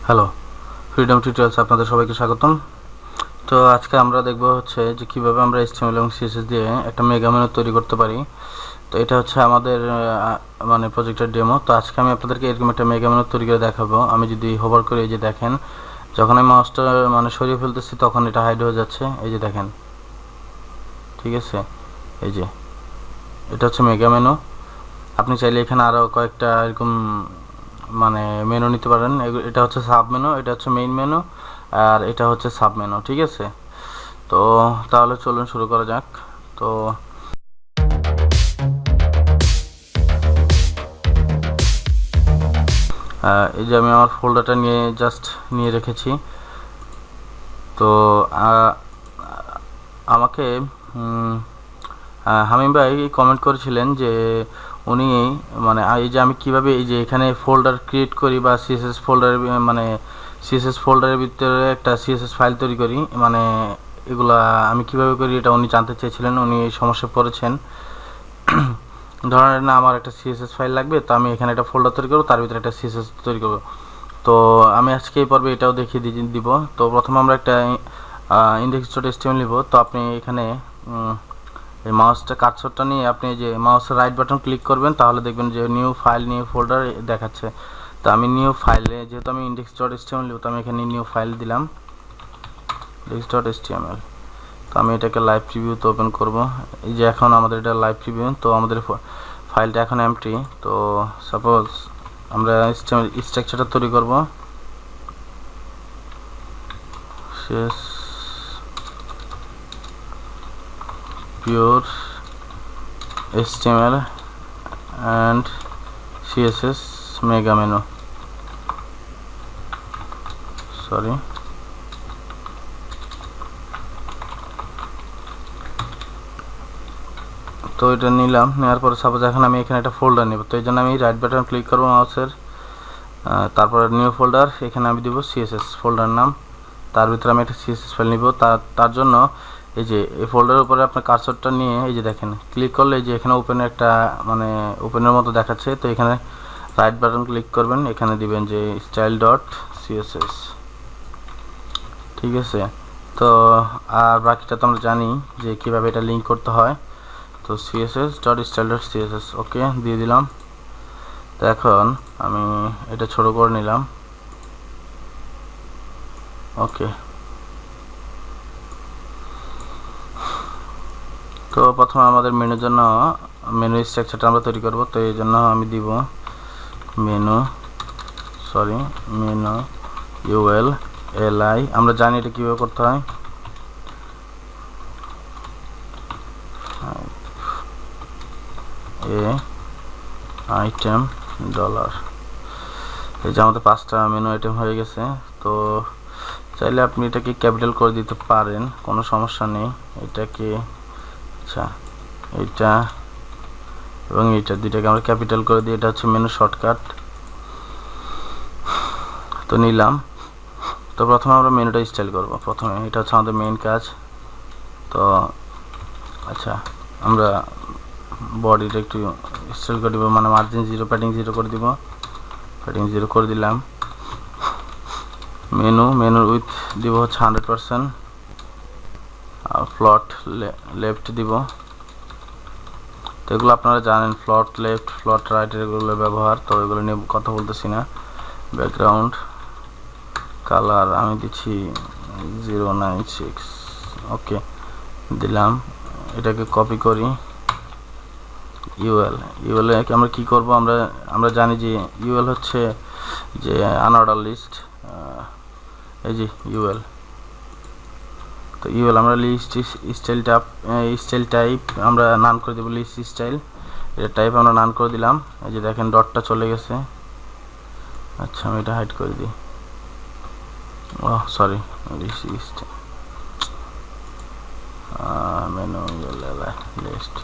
Hello, freedom tutorials আপনাদের সবাইকে স্বাগতম। তো আজকে আমরা দেখব হচ্ছে যে কিভাবে আমরা HTML এবং CSS দিয়ে একটা মেগা মেনু তৈরি করতে পারি। তো এটা হচ্ছে আমাদের মানে প্রজেক্টের ডেমো। তো আজকে আমি আপনাদেরকে এরকম একটা মেগা মেনু তৈরি করে দেখাবো। আমি যদি হোভার করে এই যে দেখেন, যখন আমি মাউসটা মানে সরিয়ে ফেলতেছি তখন এটা হাইড হয়ে যাচ্ছে। এই যে দেখেন, ঠিক আছে, এই যে এটা হচ্ছে মেগা মেনু। আপনি চাইলে এখানে আরও কয়েকটা এরকম মানে মেনু নিতে পারেন। এটা হচ্ছে সাব মেনু, এটা হচ্ছে মেইন মেনু, আর এটা হচ্ছে সাব মেনু, ঠিক আছে। তো তাহলে চলুন শুরু করা যাক। তো এই যে আমি আমার ফোল্ডারটা নিয়ে রেখেছি। তো আমাকে হামিম ভাই কমেন্ট করেছিলেন যে উনি মানে এই যে আমি কিভাবে এই যে এখানে ফোল্ডার ক্রিয়েট করি বা সিএসএস ফোল্ডারের মানে সিএসএস ফোল্ডারের ভিতরে একটা সিএসএস ফাইল তৈরি করি, মানে এগুলা আমি কিভাবে করি এটা উনি জানতে চেয়েছিলেন। উনি এই সমস্যায় পড়েছেন। ধরেন না, আমার একটা সিএসএস ফাইল লাগবে, তো আমি এখানে একটা ফোল্ডার তৈরি করবো, তার ভিতরে একটা সিএসএস তৈরি করবো। তো আমি আজকে এই পর্বে এটাও দেখিয়ে দিব। তো প্রথমে আমরা একটা index.html নিব। তো আপনি এখানে এই মাউসটা কার্সরটা নিয়ে আপনি যে মাউসের রাইট বাটন ক্লিক করবেন, তাহলে দেখবেন যে নিউ ফাইল নিউ ফোল্ডার দেখাচ্ছে। তো আমি নিউ ফাইলে, যেহেতু আমি index.html নিব, তো আমি এখানে নিউ ফাইল দিলাম, index.html। তো আমি এটাকে লাইভ প্রিভিউতে ওপেন করব। এই যে এখন আমাদের এটা লাইভ প্রিভিউ, তো আমাদের ফাইলটা এখন এমটি। তো সাপোজ আমরা স্ট্রাকচারটা তৈরি করব, শেষ pure HTML and CSS mega menu, sorry. তো এটা নিলাম, নেওয়ার পরে সাপোজ এখন আমি এখানে একটা ফোল্ডার নেব। তো এই জন্য আমি রাইট বাটন ক্লিক করবো মাউসের, তারপরে নিউ ফোল্ডার, এখানে আমি দিব CSS ফোল্ডার নাম। তার ভিতরে আমি একটা CSS ফাইল নিব। তার জন্য এই যে এই ফোল্ডারের উপরে আপনার কার্সরটা নিয়ে এই যে দেখেন ক্লিক করলে এই যে এখানে ওপেনের একটা মানে ওপেনের মতো দেখাচ্ছে। তো এখানে রাইট বাটন ক্লিক করবেন, এখানে দিবেন যে style.css, ঠিক আছে। তো আর বাকিটা তো আমরা জানি যে কিভাবে এটা লিঙ্ক করতে হয়। তো css.style.css ওকে দিয়ে দিলাম। তো এখন আমি এটা ছোট করে নিলাম, ওকে। তো প্রথমে আমাদের মেনুর জন্য মেনু স্ট্রাকচারটা আমরা তৈরি করব। তো এই জন্য আমি দিব মেনু ULLI। আমরা জানি এটা কীভাবে করতে হয়। আইটেম $। এই যে আমাদের 5টা মেনু আইটেম হয়ে গেছে। তো চাইলে আপনি এটাকে ক্যাপিটাল করে দিতে পারেন, কোনো সমস্যা নেই। এটাকে আচ্ছা, এইটা এবং এইটা দুইটাকে আমরা ক্যাপিটাল করে দিই। এটা হচ্ছে মেনু শর্টকাট। তো নিলাম। তো প্রথমে আমরা মেনুটা স্টাইল করব। প্রথমে এটা হচ্ছে আমাদের মেইন কাজ। তো আচ্ছা, আমরা বডিটা একটু স্টাইল করে দিব, মানে মার্জিন 0 প্যাডিং 0 করে দিব। প্যাডিং 0 করে দিলাম। মেনুর উইথ দিব হচ্ছে 100%, আর ফ্লট লেফট দিব। তো এগুলো আপনারা জানেন, ফ্লট লেফট ফ্লট রাইট এগুলো ব্যবহার, তো এগুলো নিয়ে কথা বলতেছি না। ব্যাকগ্রাউন্ড কালার আমি দিচ্ছি 096, ওকে দিলাম। এটাকে কপি করি। ইউএল আমরা কি করব, আমরা জানি যে ইউএল হচ্ছে যে আনঅর্ডার লিস্ট। এই যে ইউএল, তো ইউএল আমরা লিস্ট স্টাইল টাইপ আমরা নাম করে দেব লিস্ট স্টাইল। এটা টাইপ আমরা নাম করে দিলাম। এই যে দেখেন ডটটা চলে গেছে। আচ্ছা, আমি এটা হাইড করে দিই। ও সরি, লিস্ট মেনু লিস্ট,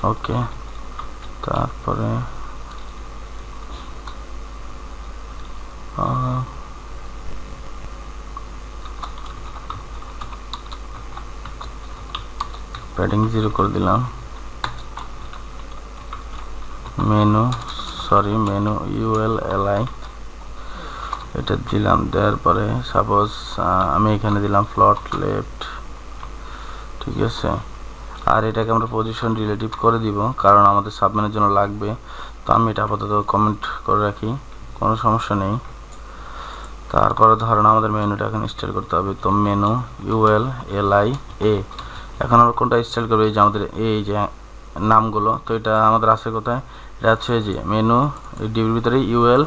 ওকে। তারপরে প্যাডিং 0 করে দিলাম। মেনু ULLI এটা দিলাম, দেওয়ার পরে সাপোজ আমি এখানে দিলাম ফ্লট লেফট, ঠিক আছে। আর এটাকে আমরা পজিশন রিলেটিভ করে দিব, কারণ আমাদের সাবমেনের জন্য লাগবে। তো আমি এটা আপাতত কমেন্ট করে রাখি, কোনো সমস্যা নেই। তারপরে ধরেন আমাদের মেনুটা এখন ইনস্টল করতে হবে। তো মেনু ULLIA, এখন আমরা কোনটা ইনস্টল করবো? এই যে আমাদের এই যে নামগুলো, তো এটা আমাদের আছে কোথায়? এটা হচ্ছে যে মেনু ডিবির ভিতরে UL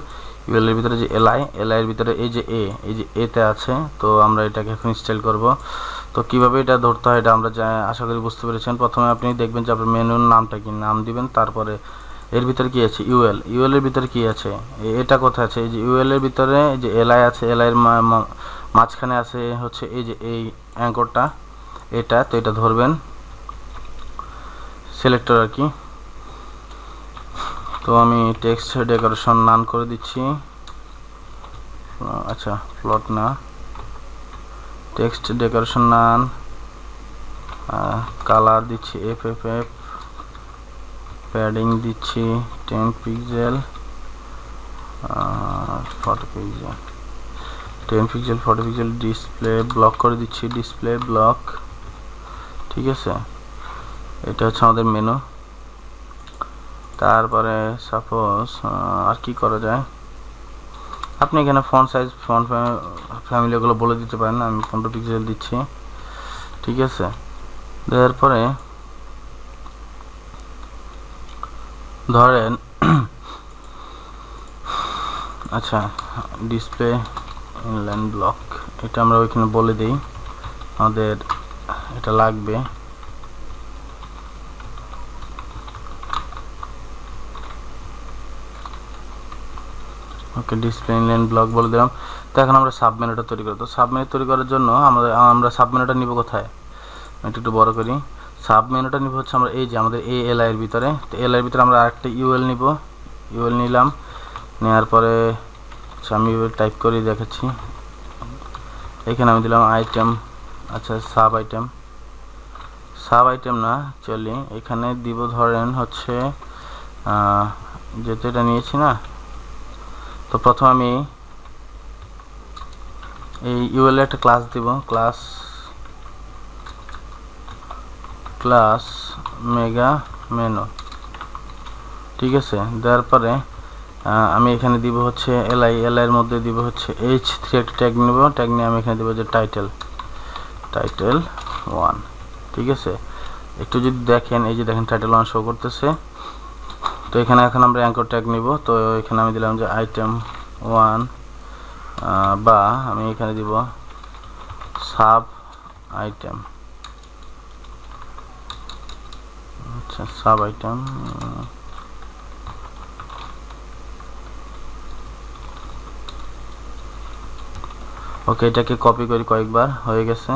এর ভিতরে যে LI এর ভিতরে এই যে এতে আছে। তো আমরা এটাকে এখন ইনস্টল করব। তো কিভাবে এটা ধরতে হয় এটা আমরা আশা করি বুঝতে পেরেছেন। প্রথমে আপনি দেখবেন যে আপনার মেনুর নামটা কি, নাম দিবেন। তারপরে এর ভিতরে কি আছে? UL এর ভিতরে কি আছে? এটা কোথায় আছে? এই যে UL এর ভিতরে যে LI আছে, LI এর মাঝখানে আছে হচ্ছে এই যে এই অ্যাঙ্করটা, এটা। তো এটা ধরবেন, সিলেক্টর আর কি। তো আমি টেক্সট ডেকোরেশন নান করে দিচ্ছি। আচ্ছা, প্লট না, টেক্সট ডেকোরেশন নান। কালার দিচ্ছি FFF, প্যাডিং দিচ্ছি 10 pixel, 40 pixel, 10 pixel 40 pixel. Display block করে দিচ্ছি, ডিসপ্লে ব্লক, ঠিক আছে। এটা হচ্ছে আমাদের মেনু। তারপরে সাপোজ আর কি করা যায়, আপনি এখানে ফন্ট সাইজ, ফন্ট ফ্যামিলি এগুলো বলে দিতে পারেন। আমি 15 পিক্সেল দিচ্ছি, ঠিক আছে। দেওয়ার পরে ধরেন আচ্ছা, ডিসপ্লে ইনলাইন ব্লক, এটা আমরা ওইখানে বলে দিই আমাদের এটা লাগবে। ওকে, ডিসপ্লে ইনলাইন ব্লক বলে দিলাম। তো এখন আমরা সাবমেনুটা তৈরি করব। তো সাবমেনু তৈরি করার জন্য আমরা সাবমেনুটা নিব কোথায়? একটু বড় করি। সাবমেনুটা নিব হচ্ছে আমরা এই যে আমাদের LI এর ভিতরে। তো LI এর ভিতরে আমরা আরেকটা UL নিব, UL নিলাম। নেওয়ার পরে আমি টাইপ করে দেখাচ্ছি। এখানে আমি দিলাম আইটেম, আচ্ছা সাব আইটেম না, চলি এখানে দিব ধরেন হচ্ছে যেহেতু এটা নিয়েছি না। তো প্রথম আমি এই UL এর একটা ক্লাস দিব, ক্লাস মেগা মেনু, ঠিক আছে। দেওয়ার পরে আমি এখানে দিব হচ্ছে LI এর মধ্যে দিব হচ্ছে H3 একটা ট্যাগ নেব। ট্যাগ নিয়ে আমি এখানে দিব যে টাইটেল 1, ঠিক আছে। একটু যদি দেখেন, এই যে দেখেন টাইটেল 1 শো করতেছে। তো এখানে এখন আমরা অ্যাঙ্কর ট্যাগ নিব। তো এখানে আমি দিলাম যে আইটেম 1, বা আমি এখানে দিব সাব আইটেম, আচ্ছা সাব আইটেম, ওকে। এটাকে কপি করি কয়েকবার, হয়ে গেছে।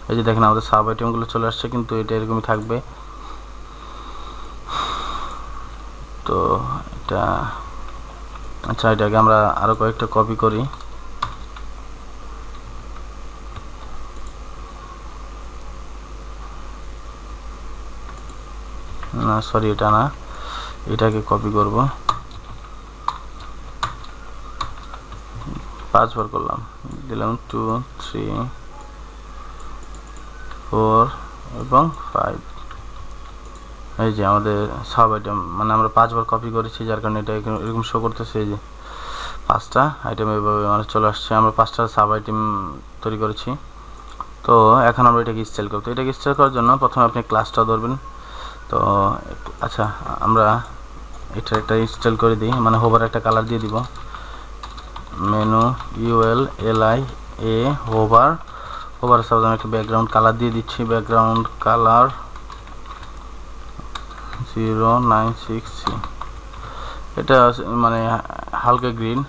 এই যে দেখেন আমাদের সাব আইটেমগুলো চলে আসছে, কিন্তু এটা এরকমই থাকবে। তো এটা আচ্ছা, এটাকে আমরা আরো কয়েকটা কপি করি। না সরি, এটা না, এটাকে কপি করব। 5 বার করলাম, দিলাম 2 3 4 এবং 5। এই যে আমাদের সাব আইটেম, মানে আমরা 5 বার কপি করেছি, যার কারণে এটা এরকম শো করতেছে। এই যে 5টা আইটেম এভাবে মানে চলে আসছে। আমরা 5টা সাব আইটেম তৈরি করেছি। তো এখন আমরা এটাকে ইনস্টল করব। এটাকে ইনস্টল করার জন্য প্রথমে আপনি ক্লাসটা ধরবেন। তো আচ্ছা, আমরা এটা একটা ইনস্টল করে দিই, মানে হোভার একটা কালার দিয়ে দিব। মেনু ULLIA হোভার সাপোজ আমি একটা ব্যাকগ্রাউন্ড কালার দিয়ে দিচ্ছি। ব্যাকগ্রাউন্ড কালার 096C, এটা মানে হালকা গ্রিন,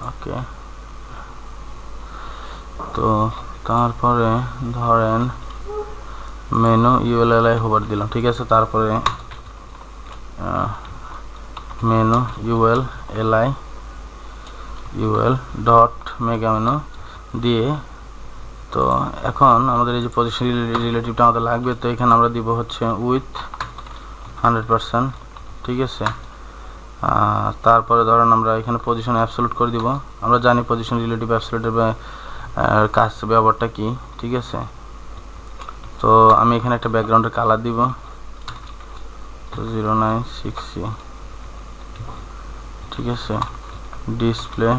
ওকে। তো তারপরে ধরেন মেনু ULLI হোভার দিলাম, ঠিক আছে। তারপরে menu ULLI dot mega menu দিয়ে। তো এখন আমাদের এই যে পজিশন রিলেটিভটা আমাদের লাগবে। তো এখানে আমরা দিব হচ্ছে উইথ 100%, ঠিক আছে। তারপরে ধরেন আমরা এখানে পজিশন অ্যাবসলিউট করে দিব। আমরা জানি পজিশন রিলেটিভ অ্যাবসলিউটের কাজ ব্যবহারটা কি, ঠিক আছে। তো আমি এখানে একটা ব্যাকগ্রাউন্ডের কালার দিব, তো 096C, ঠিক আছে। ডিসপ্লে,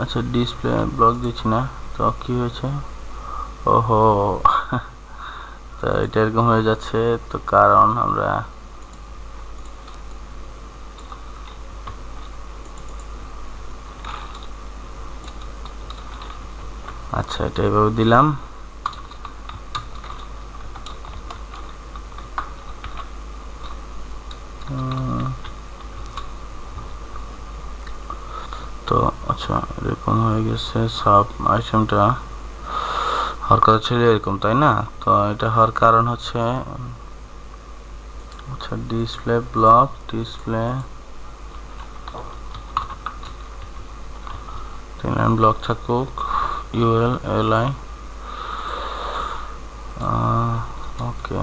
আচ্ছা ডিসপ্লে ব্লক দিচ্ছি না, তো কি হয়েছে, ওহো তো এটা এরকম হয়ে যাচ্ছে, তো কারণ আমরা আচ্ছা এটা এভাবে দিলাম। তো আচ্ছা এরকম হয়ে গেছে, সাব আইটেমটা হওয়ার কথা ছিল এরকম, তাই না? তো এটা হওয়ার কারণ হচ্ছে, আচ্ছা display block, display line block থাকুক, UL LI, okay,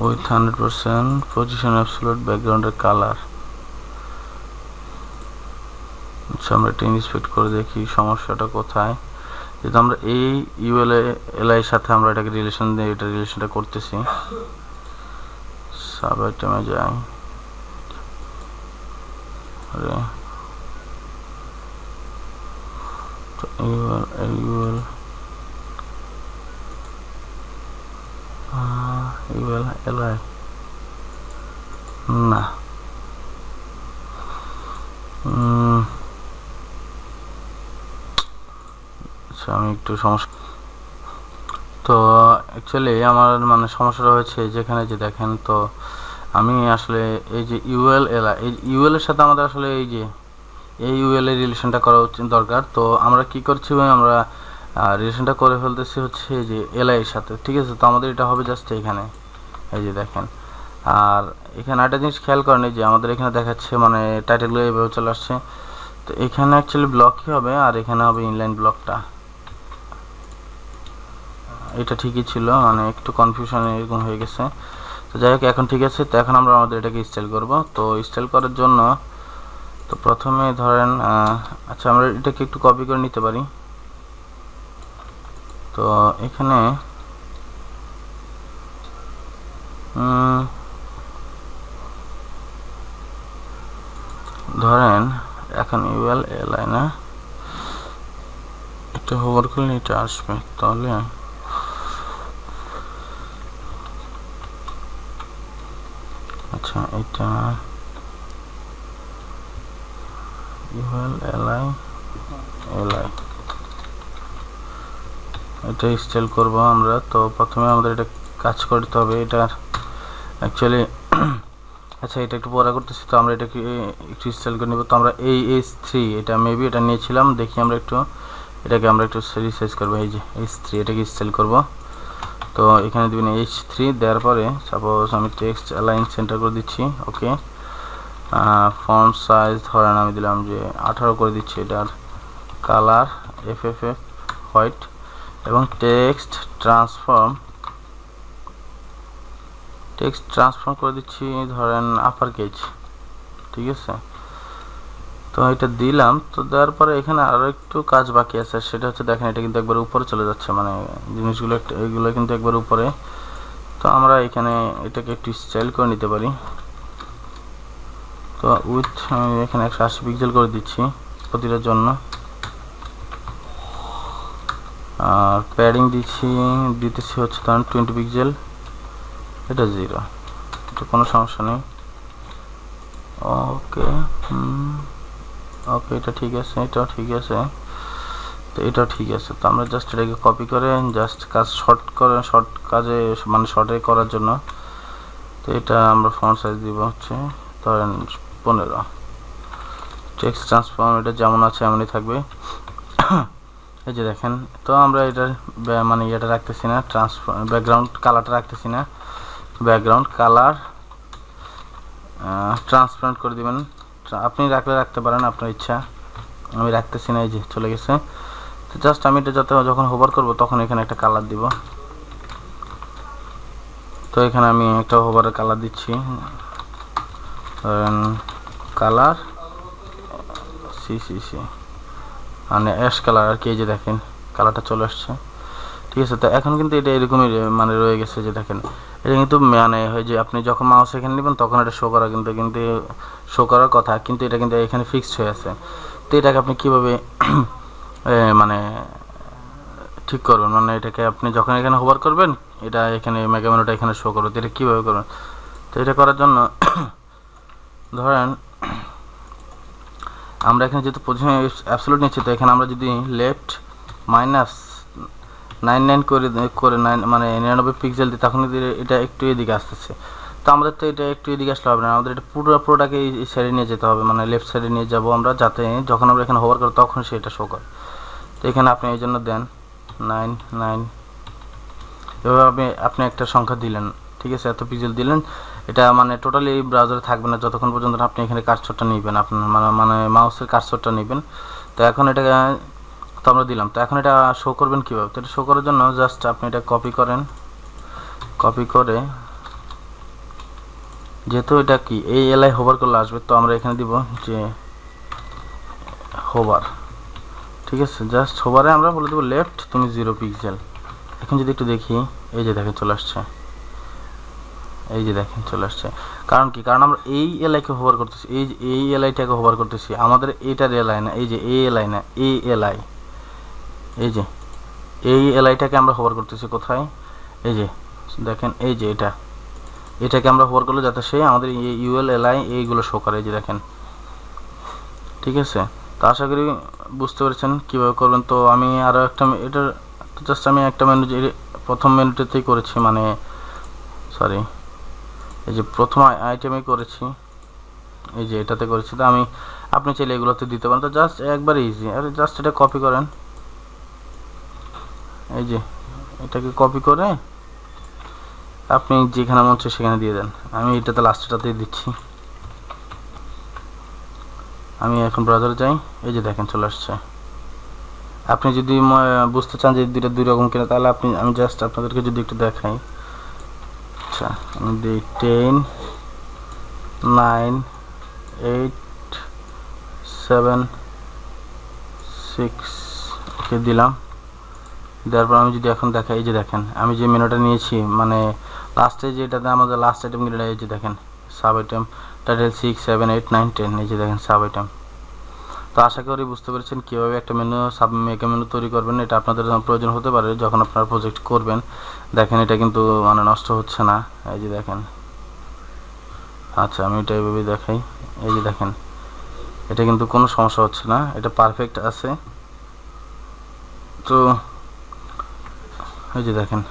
width 100% position absolute ব্যাকগ্রাউন্ডের কালার। আচ্ছা আমরা এটা ইন্সপেক্ট করে দেখি সমস্যাটা কোথায়। যেহেতু আমরা এই ইউএল এলআই এর সাথে আমরা এটাকে রিলেশন দিয়ে এটা রিলেশনটা করতেছি, সাব আইটেমে যাই, আরে তো ইউএল এলআই না, আমি একটু সমস্যা, তো অ্যাকচুয়ালি আমার মানে সমস্যাটা হয়েছে যেখানে যে দেখেন, তো আমি আসলে এই যে ইউএল এলআই, এই ইউএল এর সাথে আমাদের আসলে এই যে এই ইউএল এর রিলেশনটা করা দরকার। তো আমরা কি করছি, আমরা রিলেশনটা করে ফেলতেছি হচ্ছে এই যে এলআই এর সাথে, ঠিক আছে। তো আমাদের এটা হবে জাস্ট এখানে, এই যে দেখেন। আর এখানে একটা জিনিস খেয়াল করেন, এই যে আমাদের এখানে দেখাচ্ছে মানে টাইটেলগুলো এইভাবে চলে আসছে। তো এখানে অ্যাকচুয়ালি ব্লকই হবে, আর এখানে হবে ইনলাইন ব্লকটা। এটা ঠিকই ছিল, মানে একটু কনফিউশন এরকম হয়ে গেছে। তো যাই হোক এখন ঠিক আছে। তো এখন আমরা আমাদের এটাকে স্টাইল করব। তো স্টাইল করার জন্য তো প্রথমে ধরেন আচ্ছা আমরা এটাকে একটু কপি করে নিতে পারি। তো এখানে ধরেন এখন ইউএল এলআই না, এটা হোভার করলে এটা আসবে, তাহলে আচ্ছা এটা ইউএল এলআই এটা স্টাইল করব আমরা। তো প্রথমে আমাদের এটা কাজ করতে হবে, এটা অ্যাকচুয়ালি আচ্ছা এটা একটু পড়া করতেছি। তো আমরা এটাকে একটু স্টাইল করে নেব। তো আমরা এই H3 এটা মেবি এটা নিয়েছিলাম, দেখি আমরা একটু এটাকে আমরা একটু রিসাইজ করব। এই যে H3 এটাকে স্টাইল করব। তো এখানে দিবেন H3, দেওয়ার পরে সাপোজ আমি টেক্সট অ্যালাইন সেন্টার করে দিচ্ছি, ওকে। ফন্ট সাইজ ধরেন আমি দিলাম যে 18 করে দিচ্ছি, এটার কালার FFF হোয়াইট, এবং টেক্সট ট্রান্সফর্ম করে দিচ্ছি ধরেন আপার কেজ, ঠিক আছে। তো এটা দিলাম। তো দেওয়ার পরে এখানে আরও একটু কাজ বাকি আছে, সেটা হচ্ছে দেখেন এটা কিন্তু একবার উপরে চলে যাচ্ছে, মানে জিনিসগুলো এগুলো কিন্তু একবার উপরে। তো আমরা এখানে এটাকে একটু স্টাইল করে নিতে পারি। তো উইথ এখানে 180 পিক্সেল করে দিচ্ছি প্রতিটার জন্য, আর প্যাডিং দিতেছি হচ্ছে ধরেন 20 পিক্সেল, এটা 0, এটা কোনো সমস্যা নেই, ওকে। ওকে এটা ঠিক আছে, এটাও ঠিক আছে, তো এটাও ঠিক আছে। তো আমরা জাস্ট এটাকে কপি করে জাস্ট কাজ শর্ট কাজে মানে শর্টে করার জন্য, তো এটা আমরা ফন্ট সাইজ দিব হচ্ছে ধরেন 15। টেক্সট ট্রান্সফর্ম এটা যেমন আছে এমনই থাকবে। এই যে দেখেন, তো আমরা এটার মানে এটা রাখতেছি না, ব্যাকগ্রাউন্ড কালারটা রাখতেছি না, ব্যাকগ্রাউন্ড কালার ট্রান্সপারেন্ট করে দিবেন। আপনি রাখলে রাখতে পারেন আপনার ইচ্ছা, আমি রাখতেছি না, এই যে চলে গেছে। তো জাস্ট আমি এটা যখন হোভার করব তখন এখানে একটা কালার দিব, তো এখানে আমি একটা হোভারের কালার দিচ্ছি, কালার সি মানে অ্যাশ কালার আর কি। এই যে দেখেন কালারটা চলে আসছে, ঠিক আছে। তো এখন কিন্তু এটা এরকমই মানে রয়ে গেছে, যে দেখেন এটা কিন্তু মানে হয় যে আপনি যখন মাউস এখানে নেবেন তখন এটা শো করা কিন্তু শো করার কথা, কিন্তু এটা কিন্তু এখানে ফিক্সড হয়ে আছে। তো এটাকে আপনি কীভাবে মানে ঠিক করবেন, মানে এটাকে আপনি যখন এখানে হোভার করবেন এটা এখানে মেগা মেনুটা এখানে শো করবে, তো এটা কীভাবে করবেন? তো এটা করার জন্য ধরেন আমরা এখানে যেহেতু পজিশন অ্যাবসলিউট নিচ্ছি, তো এখানে আমরা যদি লেফট -99 করে 9 মানে 99 পিক্সেল দিই, তখন এটা একটু এদিকে আসতেছে। তো আমাদের তো এটা একটু এদিকে আসলে হবে না, আমাদের এটা পুরোটাকে এই সাইডে নিয়ে যেতে হবে, মানে লেফট সাইডে নিয়ে যাব আমরা, যাতে যখন আমরা এখানে হোভার করি তখন সেটা শো করে। তো এখানে আপনি এই জন্য দেন 99, এভাবে আপনি একটা সংখ্যা দিলেন, ঠিক আছে, এত পিক্সেল দিলেন। এটা মানে টোটালি এই ব্রাউজারে থাকবে না যতক্ষণ পর্যন্ত আপনি এখানে কার্সরটা নেবেন, আপনার মানে মাউসের কার্সরটা নেবেন। তো এখন এটা তো আমরা দিলাম, তো এখন এটা শো করবেন কীভাবে? তো এটা শো করার জন্য জাস্ট আপনি এটা কপি করেন, কপি করে যেহেতু এটা কি এই এলাই হোভার করলে আসবে, তো আমরা এখানে দিব যে হোভার, ঠিক আছে। জাস্ট হোভারে আমরা বলে দেবো লেফট তুমি 0 পিক্সেল। এখন যদি একটু দেখি, এই যে দেখেন চলে আসছে, এই যে দেখেন চলে আসছে। কারণ কি? কারণ আমরা এই এলআইকে হোভার করতেছি, এই এলআইটাকে হোভার করতেছি, আমাদের এইটার এলআই না, এই যে এই এলআই না, এই এলআই, এই যে এই এলআইটাকে আমরা হোভার করতেছি কোথায়? এই যে দেখেন, এই যে এটাকে আমরা হোভার করলে যাতে সে আমাদের ইউএল এলআই এইগুলো শো করে, এই যে দেখেন, ঠিক আছে। তো আশা করি বুঝতে পেরেছেন কীভাবে করবেন। তো আমি আরও একটা এটা জাস্ট আমি একটা মেনু প্রথম মেনুটাতেই করেছি, মানে সরি এই যে প্রথম আইটেমে করেছি, এই যে এটাতে করেছি। তো আপনি চাইলে এগুলোতে দিতে পারেন। তো জাস্ট একবার ইজি, আর জাস্ট এটা কপি করেন, এই যে এটাকে কপি করে আপনি যেখানে মন চায় সেখানে দিয়ে দেন। আমি এটাতে লাস্টটাতেই দিচ্ছি। আমি এখন ব্রাউজারে যাই, এই যে দেখেন চলে আসছে। আপনি যদি বুঝতে চান যে দুইটা দুই রকম কিনা, তাহলে আমি জাস্ট আপনাদেরকে যদি একটু দেখাই। আচ্ছা, আমি দিই 10 9 8 7 6 ওকে দিলাম। দেওয়ার পর আমি যদি এখন দেখাই, এই যে দেখেন আমি যে মেনুটা নিয়েছি, মানে লাস্টে যেটাতে আমাদের লাস্ট আইটেম কিনা, এই যে দেখেন সাব আইটেম টাইটেল 6 7 8 9 10, এই যে দেখেন সাব আইটেম। তো আশা করি বুঝতে পেরেছেন কীভাবে একটা মেগা মেনু তৈরি করবেন। এটা আপনাদের প্রয়োজন হতে পারে যখন আপনারা প্রজেক্ট করবেন। দেখেন এটা কিন্তু মানে নষ্ট হচ্ছে না, এই যে দেখেন। আচ্ছা, আমি এটা এইভাবে দেখাই, এই যে দেখেন এটা কিন্তু কোনো সমস্যা হচ্ছে না, এটা পারফেক্ট আছে। তো এই যে দেখেন,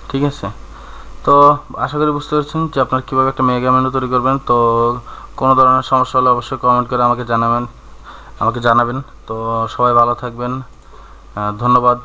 ঠিক আছে। তো আশা করি বুঝতে পারছেন যে আপনারা কীভাবে একটা মেগা মেনু তৈরি করবেন। তো কোনো ধরনের সমস্যা হলে অবশ্যই কমেন্ট করে আমাকে জানাবেন। তো সবাই ভালো থাকবেন, ধন্যবাদ।